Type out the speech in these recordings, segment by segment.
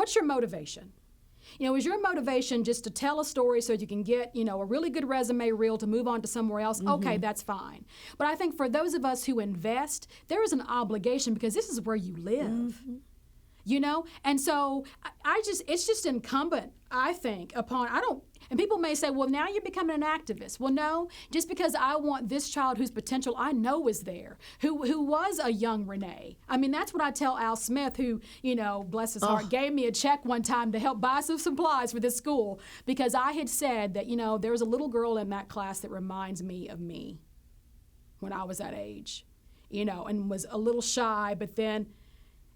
What's your motivation? Is your motivation just to tell a story so you can get, a really good resume reel to move on to somewhere else? Okay, that's fine. But I think for those of us who invest, there is an obligation because this is where you live. And so it's just incumbent, I think, and people may say, well, now you're becoming an activist. Well, no, just because I want this child whose potential I know is there, who was a young Renee. I mean, that's what I tell Al Smith, who, bless his heart, gave me a check one time to help buy some supplies for this school, because I had said that, there was a little girl in that class that reminds me of me when I was that age, and was a little shy, but then,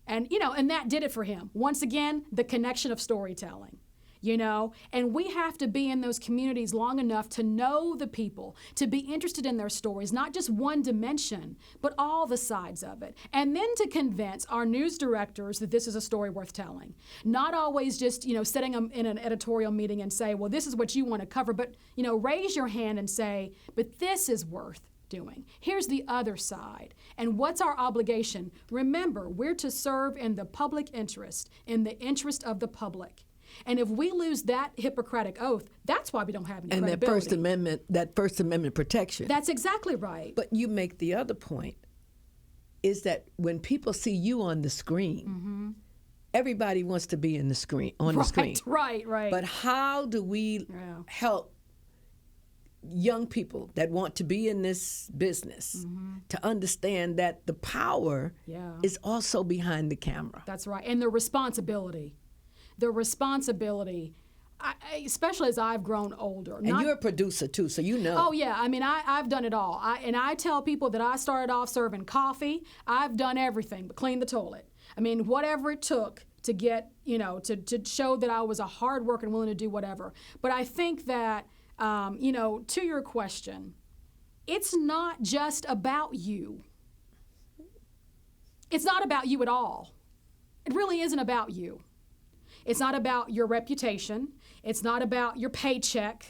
and that did it for him. Once again, the connection of storytelling. And we have to be in those communities long enough to know the people, to be interested in their stories, not just one dimension, but all the sides of it. And then to convince our news directors that this is a story worth telling. Not always just, sitting them in an editorial meeting and say, well, this is what you want to cover, but, raise your hand and say, but this is worth doing. Here's the other side. And what's our obligation? Remember, we're to serve in the public interest, in the interest of the public. And if we lose that Hippocratic oath, that's why we don't have any credibility. And that First Amendment protection. That's exactly right. But you make the other point, is that when people see you on the screen, everybody wants to be on the screen. Right. But how do we help young people that want to be in this business to understand that the power is also behind the camera? That's right. And the responsibility. Especially as I've grown older. And you're a producer too, so you know. Oh yeah, I mean, I've done it all. I tell people that I started off serving coffee. I've done everything but clean the toilet. I mean, whatever it took to get, to show that I was a hard worker and willing to do whatever. But I think that, to your question, it's not just about you. It's not about you at all. It really isn't about you. It's not about your reputation. It's not about your paycheck.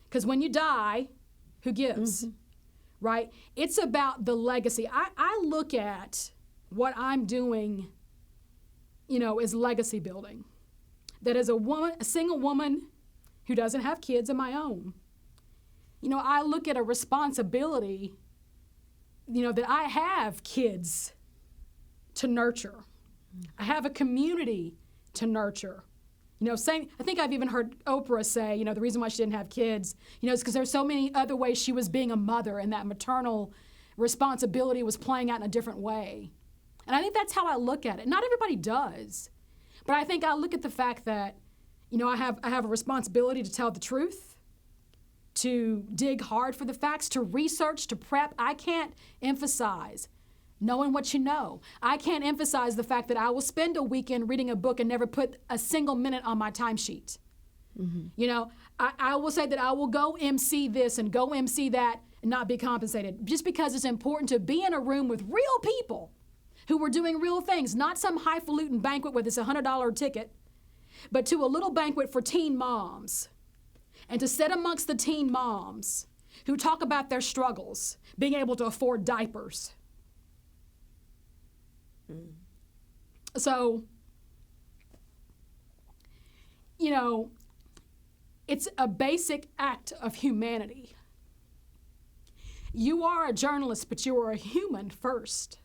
Because when you die, who gives? Right? It's about the legacy. I look at what I'm doing, as legacy building. That as a single woman who doesn't have kids of my own, I look at a responsibility, that I have kids to nurture. I have a community to nurture. I think I've even heard Oprah say, the reason why she didn't have kids, is because there's so many other ways she was being a mother, and that maternal responsibility was playing out in a different way. And I think that's how I look at it. Not everybody does, but I think I look at the fact that, I have a responsibility to tell the truth, to dig hard for the facts, to research, to prep. I can't emphasize knowing what you know. I can't emphasize the fact that I will spend a weekend reading a book and never put a single minute on my timesheet. I will say that I will go MC this and go MC that and not be compensated, just because it's important to be in a room with real people who were doing real things, not some highfalutin banquet with this $100 ticket, but to a little banquet for teen moms. And to sit amongst the teen moms who talk about their struggles, being able to afford diapers. So, it's a basic act of humanity. You are a journalist, but you are a human first.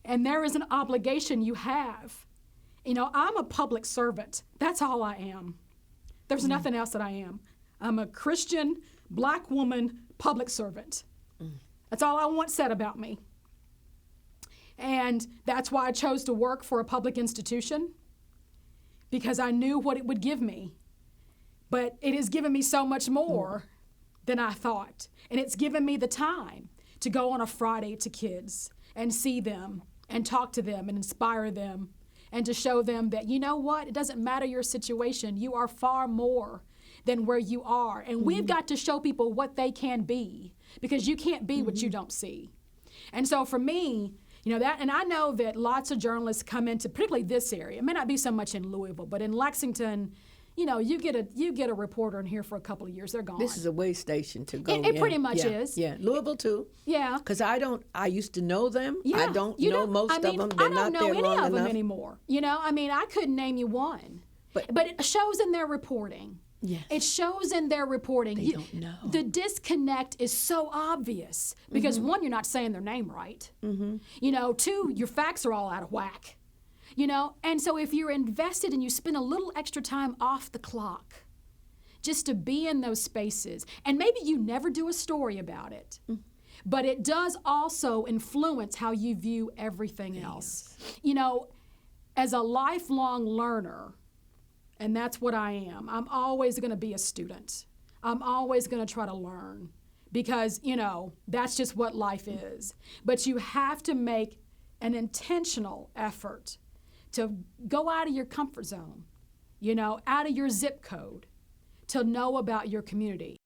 And there is an obligation you have. I'm a public servant. That's all I am. There's nothing else that I am. I'm a Christian, black woman, public servant. That's all I want said about me. And that's why I chose to work for a public institution, because I knew what it would give me. But it has given me so much more than I thought. And it's given me the time to go on a Friday to kids and see them and talk to them and inspire them and to show them that, you know what, it doesn't matter your situation. You are far more than where you are. And we've got to show people what they can be, because you can't be what you don't see. And so for me, that, and I know that lots of journalists come into particularly this area. It may not be so much in Louisville, but in Lexington, you know, you get a reporter in here for a couple of years, they're gone. This is a way station to go. It pretty much is. Yeah, Louisville too. Yeah. Because I used to know them. Yeah. I don't know most of them. They're not there long enough. I don't know any of them anymore. You know, I mean, I couldn't name you one. But it shows in their reporting. Yes. It shows in their reporting. They don't know. The disconnect is so obvious because one, you're not saying their name right. You know, two, your facts are all out of whack. You know, and so if you're invested and you spend a little extra time off the clock just to be in those spaces, and maybe you never do a story about it, but it does also influence how you view everything else. You know, as a lifelong learner, and that's what I am. I'm always going to be a student. I'm always going to try to learn because, you know, that's just what life is. But you have to make an intentional effort to go out of your comfort zone, you know, out of your zip code, to know about your community.